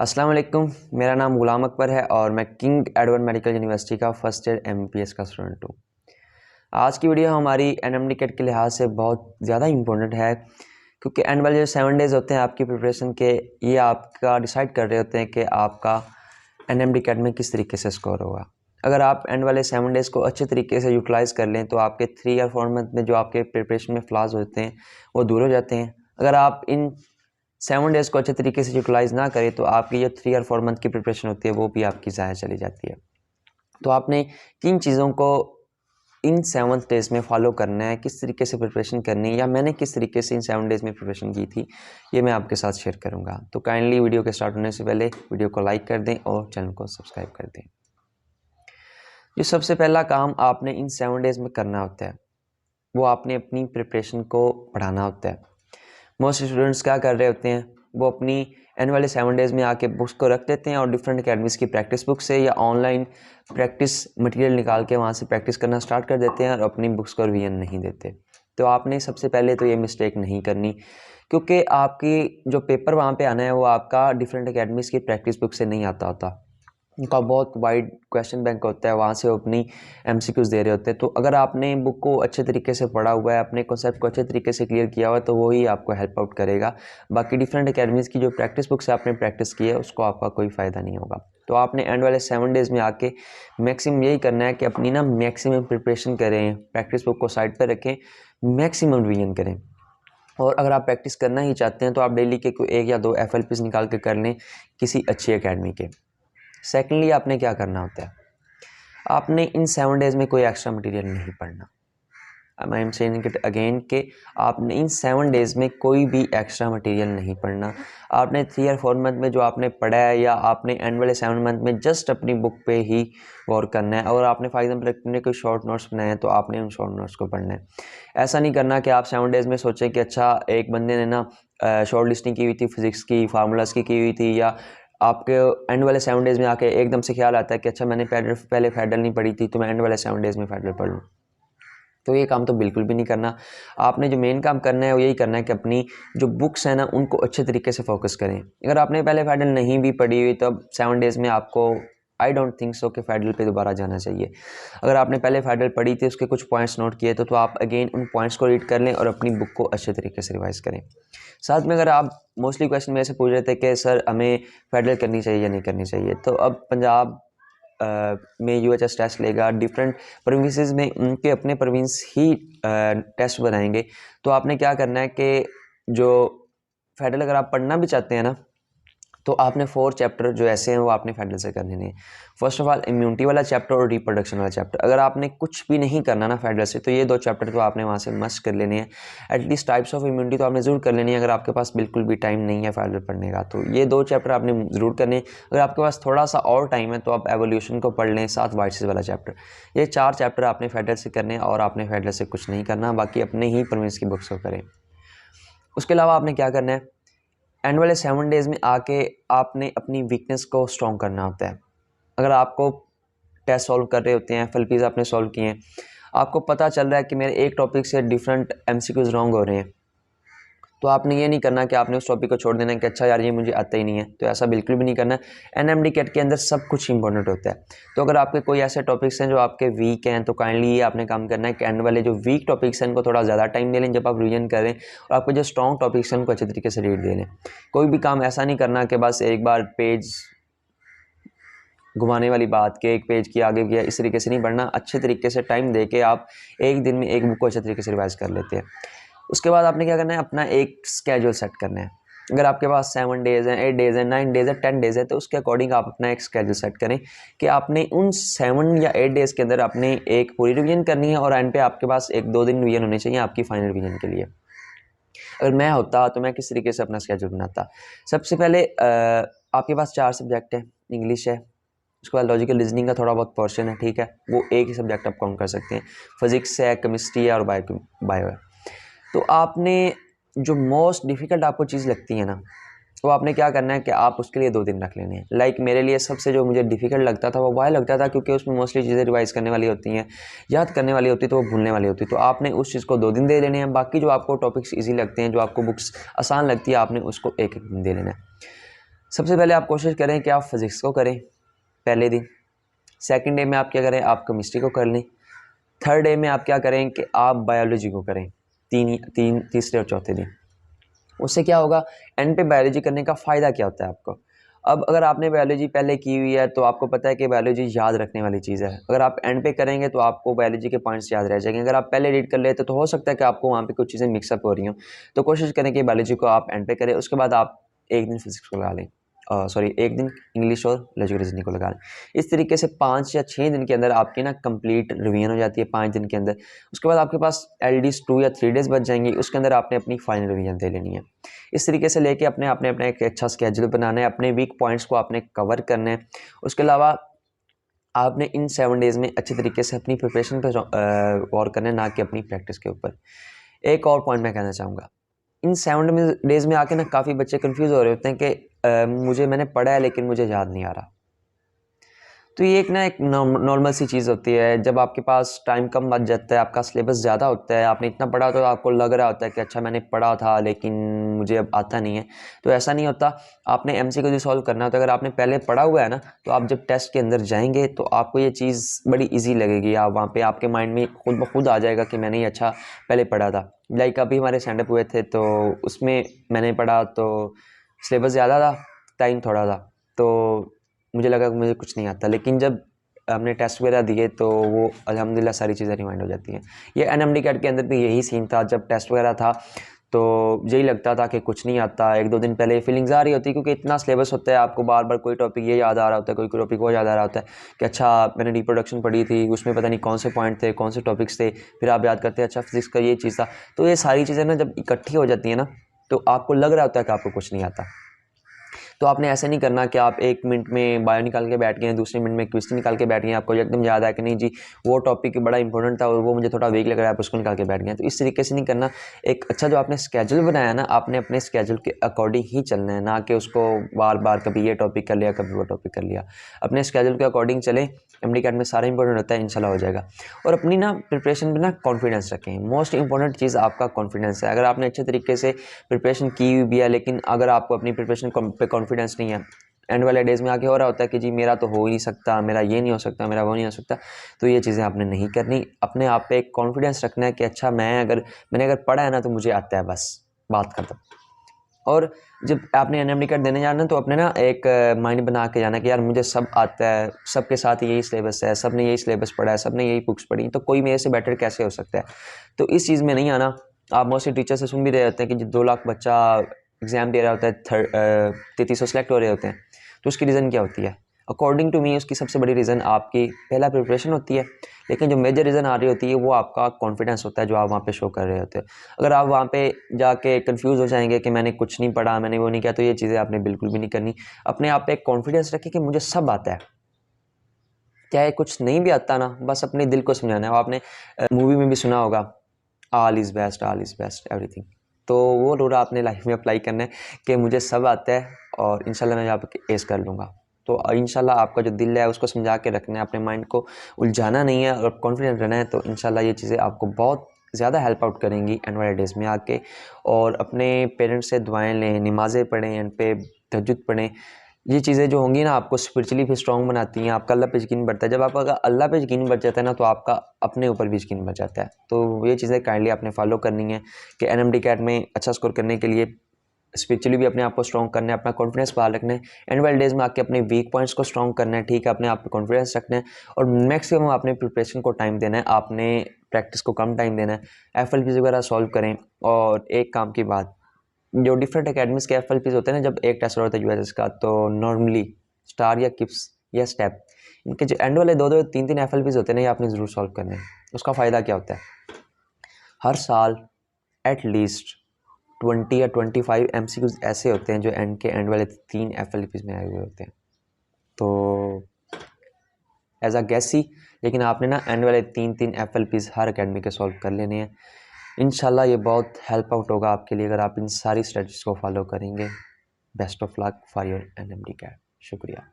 अस्सलाम वालेकुम। मेरा नाम गुलाम अकबर है और मैं किंग एडवर्ड मेडिकल यूनिवर्सिटी का फर्स्ट ईयर एमबीबीएस का स्टूडेंट हूँ। आज की वीडियो हमारी एनएमडी कैट के लिहाज से बहुत ज़्यादा इंपॉर्टेंट है, क्योंकि एंड वाले जो 7 डेज़ होते हैं आपकी प्रिपरेशन के, ये आपका डिसाइड कर रहे होते हैं कि आपका एनएमडी कैट में किस तरीके से स्कोर होगा। अगर आप एंड वाले 7 डेज़ को अच्छे तरीके से यूटिलाइज़ कर लें तो आपके 3 या 4 मंथ में जो आपके प्रिपरेशन में फ्लॉज होते हैं वो दूर हो जाते हैं। अगर आप इन 7 डेज़ को अच्छे तरीके से यूटिलाइज़ ना करें तो आपकी जो 3 और 4 मंथ की प्रिपरेशन होती है वो भी आपकी ज़ाया चली जाती है। तो आपने किन चीज़ों को इन 7 डेज़ में फॉलो करना है, किस तरीके से प्रिपरेशन करनी है, या मैंने किस तरीके से इन 7 डेज़ में प्रिपरेशन की थी, ये मैं आपके साथ शेयर करूँगा। तो काइंडली वीडियो के स्टार्ट होने से पहले वीडियो को लाइक कर दें और चैनल को सब्सक्राइब कर दें। जो सबसे पहला काम आपने इन 7 डेज़ में करना होता है वो आपने अपनी प्रिपरेशन को बढ़ाना होता है। मोस्ट स्टूडेंट्स क्या कर रहे होते हैं, वो अपनी एंड वाले 7 डेज़ में आके बुक्स को रख देते हैं और डिफरेंट अकेडमीज़ की प्रैक्टिस बुक से या ऑनलाइन प्रैक्टिस मटेरियल निकाल के वहाँ से प्रैक्टिस करना स्टार्ट कर देते हैं और अपनी बुक्स को रिवीजन नहीं देते। तो आपने सबसे पहले तो ये मिस्टेक नहीं करनी, क्योंकि आपकी जो पेपर वहाँ पे आना है वो आपका डिफरेंट अकेडमीज़ की प्रैक्टिस बुक से नहीं आता होता। उनका बहुत वाइड क्वेश्चन बैंक होता है, वहाँ से वो अपनी एमसीक्यूज़ दे रहे होते हैं। तो अगर आपने बुक को अच्छे तरीके से पढ़ा हुआ है, अपने कॉन्सेप्ट को अच्छे तरीके से क्लियर किया हुआ है, तो वो ही आपको हेल्प आउट करेगा। बाकी डिफरेंट अकेडमीज़ की जो प्रैक्टिस बुक से आपने प्रैक्टिस की है उसको आपका कोई फ़ायदा नहीं होगा। तो आपने एंड वाले 7 डेज़ में आके मैक्सिमम यही करना है कि अपनी मैक्सिमम प्रिपरेशन करें, प्रैक्टिस बुक को साइड पर रखें, मैक्सिमम रिवीजन करें। और अगर आप प्रैक्टिस करना ही चाहते हैं तो आप डेली के कोई 1 या 2 एफएलपीज़ निकाल के कर लें किसी अच्छी अकेडमी के। सेकेंडली आपने क्या करना होता है, आपने इन 7 डेज़ में कोई एक्स्ट्रा मटेरियल नहीं पढ़ना। I am saying it again कि आपने इन 7 डेज़ में कोई भी एक्स्ट्रा मटेरियल नहीं पढ़ना। आपने 3 और 4 मंथ में जो आपने पढ़ा है या आपने एंड वाले 7 मंथ में जस्ट अपनी बुक पे ही गौर करना है। और आपने फॉर एग्जाम्पल अपने कोई शॉर्ट नोट्स बनाए हैं तो आपने उन शॉर्ट नोट्स को पढ़ना है। ऐसा नहीं करना कि आप 7 डेज़ में सोचें कि अच्छा एक बंदे ने शॉर्ट लिस्टिंग की हुई थी, फिज़िक्स की फार्मूलाज़ की हुई थी, या आपके एंड वाले 7 डेज़ में आके एकदम से ख्याल आता है कि अच्छा मैंने पहले फेडरल नहीं पढ़ी थी तो मैं एंड वाले 7 डेज़ में फेडरल पढ़ लूँ। तो ये काम तो बिल्कुल भी नहीं करना। आपने जो मेन काम करना है वो यही करना है कि अपनी जो बुक्स हैं ना उनको अच्छे तरीके से फोकस करें। अगर आपने पहले फेडरल नहीं भी पढ़ी हुई तो अब 7 डेज़ में आपको आई डोंट थिंक सो कि फेडरल पे दोबारा जाना चाहिए। अगर आपने पहले फेडरल पढ़ी थी, उसके कुछ पॉइंट्स नोट किए तो आप अगेन उन पॉइंट्स को रीड कर लें और अपनी बुक को अच्छे तरीके से रिवाइज़ करें। साथ में अगर आप मोस्टली क्वेश्चन मेरे से पूछ रहे थे कि सर हमें फेडरल करनी चाहिए या नहीं करनी चाहिए, तो अब पंजाब में यूएचएस टेस्ट लेगा, डिफरेंट प्रोविंसेस में उनके अपने प्रोविंस ही टेस्ट बनाएंगे। तो आपने क्या करना है कि जो फेडरल अगर आप पढ़ना भी चाहते हैं ना, तो आपने 4 चैप्टर जो ऐसे हैं वो आपने फेडरल से करने हैं। फर्स्ट ऑफ ऑल इम्यूनिटी वाला चैप्टर और रिप्रोडक्शन वाला चैप्टर। अगर आपने कुछ भी नहीं करना ना फेडरल से, तो ये 2 चैप्टर तो आपने वहाँ से मस्ट कर लेने हैं। एटलीस्ट टाइप्स ऑफ इम्यूनिटी तो आपने ज़रूर कर लेनी है। अगर आपके पास बिल्कुल भी टाइम नहीं है फेडरल पढ़ने का तो ये 2 चैप्टर आपने ज़रूर करने हैं। अगर आपके पास थोड़ा सा और टाइम है तो आप एवोल्यूशन को पढ़ लें, साथ वाइसिस वाला चैप्टर। ये 4 चैप्टर आपने फेडरल से करने हैं और आपने फेडरल से कुछ नहीं करना, बाकी अपने ही प्रोविंस की बुक्स को करें। उसके अलावा आपने क्या करना है, एंड वाले 7 डेज़ में आके आपने अपनी वीकनेस को स्ट्रॉन्ग करना होता है। अगर आपको टेस्ट सॉल्व कर रहे होते हैं, एफएलपीज़ आपने सॉल्व किए हैं, आपको पता चल रहा है कि मेरे एक टॉपिक से डिफरेंट एमसीक्यूज़ रॉन्ग हो रहे हैं, तो आपने ये नहीं करना कि आपने उस टॉपिक को छोड़ देना है कि अच्छा यार ये मुझे आता ही नहीं है। तो ऐसा बिल्कुल भी नहीं करना। एनएमडी कैट के अंदर सब कुछ इंपॉर्टेंट होता है। तो अगर आपके कोई ऐसे टॉपिक्स हैं जो आपके वीक हैं तो काइंडली ये आपने काम करना है कि एंड वाले जो वीक टॉपिक्स हैं उनको थोड़ा ज़्यादा टाइम दे लें जब आप रिवीजन करें, और आपके जो स्ट्रॉन्ग टॉपिक्स हैं उनको अच्छे तरीके से रीड दे लें। कोई भी काम ऐसा नहीं करना कि बस एक बार पेज घुमाने वाली बात के एक पेज की आगे गया, इस तरीके से नहीं पढ़ना। अच्छे तरीके से टाइम दे के आप एक दिन में एक बुक को अच्छे तरीके से रिवाइज कर लेते हैं। उसके बाद आपने क्या करना है, अपना एक स्केड्यूल सेट करना है। अगर आपके पास 7 डेज़ हैं, 8 डेज़ हैं, 9 डेज़ है, 10 डेज़ है, तो उसके अकॉर्डिंग आप अपना एक स्केड्यूल सेट करें कि आपने उन 7 या 8 डेज़ के अंदर आपने एक पूरी रिवीजन करनी है और एंड पे आपके पास 1-2 दिन रिवीजन होने चाहिए आपकी फाइनल रिवीजन के लिए। अगर मैं होता तो मैं किस तरीके से अपना स्केड्यूल बनाता। सबसे पहले आपके पास 4 सब्जेक्ट हैं, इंग्लिश है, उसके बाद लॉजिकल रीजनिंग का थोड़ा बहुत पोर्शन है, ठीक है, वो एक ही सब्जेक्ट आप काउंट कर सकते हैं। फिजिक्स है, केमिस्ट्री है और बायो है। तो आपने जो मोस्ट डिफ़िकल्ट आपको चीज़ लगती है ना, वो आपने क्या करना है कि आप उसके लिए 2 दिन रख लेने हैं। लाइक मेरे लिए सबसे जो मुझे डिफ़िकल्ट लगता था वो वाई लगता था, क्योंकि उसमें मोस्टली चीज़ें रिवाइज़ करने वाली होती हैं, याद करने वाली होती, तो वो भूलने वाली होती। तो आपने उस चीज़ को 2 दिन दे लेने हैं। बाकी जो आपको टॉपिक्स ईजी लगते हैं, जो आपको बुक्स आसान लगती है, आपने उसको 1-1 दिन दे लेना है। सबसे पहले आप कोशिश करें कि आप फिज़िक्स को करें पहले दिन। सेकंड डे में आप क्या करें, आप केमिस्ट्री को कर लें। थर्ड डे में आप क्या करें कि आप बायोलॉजी को करें, तीसरे और चौथे दिन। उससे क्या होगा, एंड पे बायोलॉजी करने का फ़ायदा क्या होता है आपको। अब अगर आपने बायोलॉजी पहले की हुई है तो आपको पता है कि बायोलॉजी याद रखने वाली चीज़ है। अगर आप एंड पे करेंगे तो आपको बायोलॉजी के पॉइंट्स याद रह जाएंगे। अगर आप पहले रीड कर लेते तो हो सकता है कि आपको वहाँ पे कुछ चीज़ें मिक्सअप हो रही हों। तो कोशिश करें कि बायोलॉजी को आप एंड पे करें, उसके बाद आप एक दिन फिजिक्स को लगा लें, एक दिन इंग्लिश और लॉजिक रीजनिंग को लगा लें। इस तरीके से 5 या 6 दिन के अंदर आपकी ना कंप्लीट रिवीजन हो जाती है 5 दिन के अंदर। उसके बाद आपके पास एलडीज 2 या 3 डेज़ बच जाएंगे, उसके अंदर आपने अपनी फाइनल रिवीजन दे लेनी है। इस तरीके से लेके अपने एक अच्छा स्केड्यूल बनाना है, अपने वीक पॉइंट्स को आपने कवर करना है। उसके अलावा आपने इन 7 डेज़ में अच्छे तरीके से अपनी प्रिपरेशन पर गौर करना है, ना कि अपनी प्रैक्टिस के ऊपर। एक और पॉइंट मैं कहना चाहूँगा, इन 7 डेज़ में आके ना काफ़ी बच्चे कंफ्यूज हो रहे होते हैं कि मैंने पढ़ा है लेकिन मुझे याद नहीं आ रहा। तो ये एक नॉर्मल सी चीज़ होती है। जब आपके पास टाइम कम बच जाता है, आपका सिलेबस ज़्यादा होता है, आपने इतना पढ़ा तो आपको लग रहा होता है कि अच्छा मैंने पढ़ा था लेकिन मुझे अब आता नहीं है। तो ऐसा नहीं होता, आपने एमसीक्यू सॉल्व करना होता है। अगर आपने पहले पढ़ा हुआ है ना, तो आप जब टेस्ट के अंदर जाएंगे तो आपको ये चीज़ बड़ी ईजी लगेगी। आप वहाँ पे आपके माइंड में खुद ब खुद आ जाएगा कि मैंने ये अच्छा पहले पढ़ा था। लाइक अभी हमारे स्टैंडअप हुए थे तो उसमें मैंने पढ़ा तो सिलेबस ज़्यादा था, टाइम थोड़ा था, तो मुझे लगा कि मुझे कुछ नहीं आता। लेकिन जब हमने टेस्ट वगैरह दिए तो वो अल्हम्दुलिल्लाह सारी चीज़ें रिमाइंड हो जाती हैं। ये एनएमडी कैट के अंदर भी यही सीन था। जब टेस्ट वगैरह था तो यही लगता था कि कुछ नहीं आता। 1-2 दिन पहले फीलिंग्स आ रही होती, क्योंकि इतना सिलेबस होता है, आपको बार बार कोई टॉपिक ये याद आ रहा होता है, कोई टॉपिक वो याद आ रहा होता है कि अच्छा मैंने रिप्रोडक्शन पढ़ी थी, उसमें पता नहीं कौन से पॉइंट थे, कौन से टॉपिक्स थे। फिर आप याद करते हैं अच्छा फिजिक्स का ये चीज़ था। तो ये सारी चीज़ें ना जब इकट्ठी हो जाती हैं ना, तो आपको लग रहा होता है कि आपको कुछ नहीं आता। तो आपने ऐसे नहीं करना कि आप 1 मिनट में बायो निकाल के बैठ गए हैं, दूसरे मिनट में क्वेश्चन निकाल के बैठ गए हैं, आपको एकदम याद आया कि नहीं जी वो टॉपिक बड़ा इंपॉर्टेंट था और वो मुझे थोड़ा वीक लग रहा है, आप उसको निकाल के बैठ गए। तो इस तरीके से नहीं करना। एक अच्छा जो आपने स्केड्यूल बनाया ना, आपने अपने स्केड्यूल के अकॉर्डिंग ही चलना है, ना कि उसको बार बार कभी ये टॉपिक कर लिया कभी वो टॉपिक कर लिया। अपने स्केड्यूल के अकॉर्डिंग चलें, एमडी कैट में सारा इंपॉर्टेंट होता है, इंशाल्लाह हो जाएगा। और अपनी ना प्रिपरेशन में ना कॉन्फिडेंस रखें। मोस्ट इंपॉर्टेंट चीज़ आपका कॉन्फिडेंस है। अगर आपने अच्छे तरीके से प्रिपरेशन की हुई भी है, लेकिन अगर आपको अपनी प्रिपरेशन पे कॉन्फिडेंस नहीं है, एंड वाले डेज़ में आके हो रहा होता है कि जी मेरा तो हो ही नहीं सकता, मेरा ये नहीं हो सकता, मेरा वो नहीं हो सकता, तो ये चीज़ें आपने नहीं करनी। अपने आप पे एक कॉन्फिडेंस रखना है कि अच्छा मैंने अगर पढ़ा है ना तो मुझे आता है, बस बात खत्म। और जब आपने एनएमडी कार्ड देने जाना तो अपने ना एक माइंड बना के जाना कि यार मुझे सब आता है, सबके साथ यही सिलेबस है, सब ने यही सिलेबस पढ़ा है, सब ने यही बुक्स पढ़ी, तो कोई मेरे से बेटर कैसे हो सकता है। तो इस चीज़ में नहीं आना। आप मोस्टली टीचर से सुन भी रहे होते हैं कि 2 लाख बच्चा एग्ज़ाम दे रहा होता है, 3300 सेलेक्ट हो रहे होते हैं। तो उसकी रीज़न क्या होती है? अकॉर्डिंग टू मी उसकी सबसे बड़ी रीज़न आपकी पहला प्रिपरेशन होती है, लेकिन जो मेजर रीज़न आ रही होती है वो आपका कॉन्फिडेंस होता है जो आप वहाँ पे शो कर रहे होते हो। अगर आप वहाँ पे जाके कंफ्यूज हो जाएंगे कि मैंने कुछ नहीं पढ़ा, मैंने वो नहीं किया, तो ये चीज़ें आपने बिल्कुल भी नहीं करनी। अपने आप पे एक कॉन्फिडेंस रखें कि मुझे सब आता है। चाहे कुछ नहीं भी आता ना, बस अपने दिल को समझाना है। आपने मूवी में भी सुना होगा, ऑल इज़ बेस्ट, एवरीथिंग। तो वो रूल आपने लाइफ में अप्लाई करना है कि मुझे सब आता है और इंशाल्लाह मैं यहाँ पे एस कर लूँगा। तो इंशाल्लाह आपका जो दिल है उसको समझा के रखना है, अपने माइंड को उलझाना नहीं है और कॉन्फिडेंट रहना है। तो इंशाल्लाह ये चीज़ें आपको बहुत ज़्यादा हेल्प आउट करेंगी एंड वाले डेज़ में आके। और अपने पेरेंट्स से दुआएं लें, नमाज़ें पढ़ें, एंड पे तहज्जुद पढ़ें। ये चीज़ें जो होंगी ना आपको स्पिरिचुअली भी स्ट्रॉन्ग बनाती हैं, आपका अल्लाह पे यकीन बढ़ता है। जब आपका अल्लाह पे यकीन बढ़ जाता है ना, तो आपका अपने ऊपर भी यकीन बढ़ जाता है। तो ये चीज़ें काइंडली आपने फॉलो करनी है कि एनएमडी कैट में अच्छा स्कोर करने के लिए स्पिरिचुअली भी अपने आप को स्ट्रॉन्ग करना है, अपना कॉन्फिडेंस बहाल रखना है, एंड वाले डेज़ में आके अपने वीक पॉइंट्स को स्ट्रॉन्ग करना है, ठीक है, अपने आप पे कॉन्फिडेंस रखना है और मैक्सिमम अपने प्रिपरेशन को टाइम देना है, आपने प्रैक्टिस को कम टाइम देना है। एफएलपीज़ वगैरह सॉल्व करें। और एक काम की बात, जो डिफरेंट अकेडमीज़ के एफएलपीज़ होते हैं ना, जब एक टेस्ट होता है यूएसएस का, तो नॉर्मली स्टार या किप्स या स्टेप, इनके जो एंड वाले 2-2 3-3 एफएलपीज़ होते हैं ना, ये आपने ज़रूर सॉल्व करने हैं। उसका फ़ायदा क्या होता है, हर साल एट लीस्ट 20 या 25 एमसीक्यूज़ ऐसे होते हैं जो एंड वाले 3 एफएलपीज़ में आए हुए होते हैं। तो एज अ गेस ही, लेकिन आपने ना एंड वाले 3-3 एफएलपीज़ हर अकेडमी के सॉल्व कर लेने हैं। इंशाल्लाह ये बहुत हेल्प आउट होगा आपके लिए अगर आप इन सारी स्ट्रेटजीज़ को फॉलो करेंगे। Best of luck for your NMD CAT. शुक्रिया।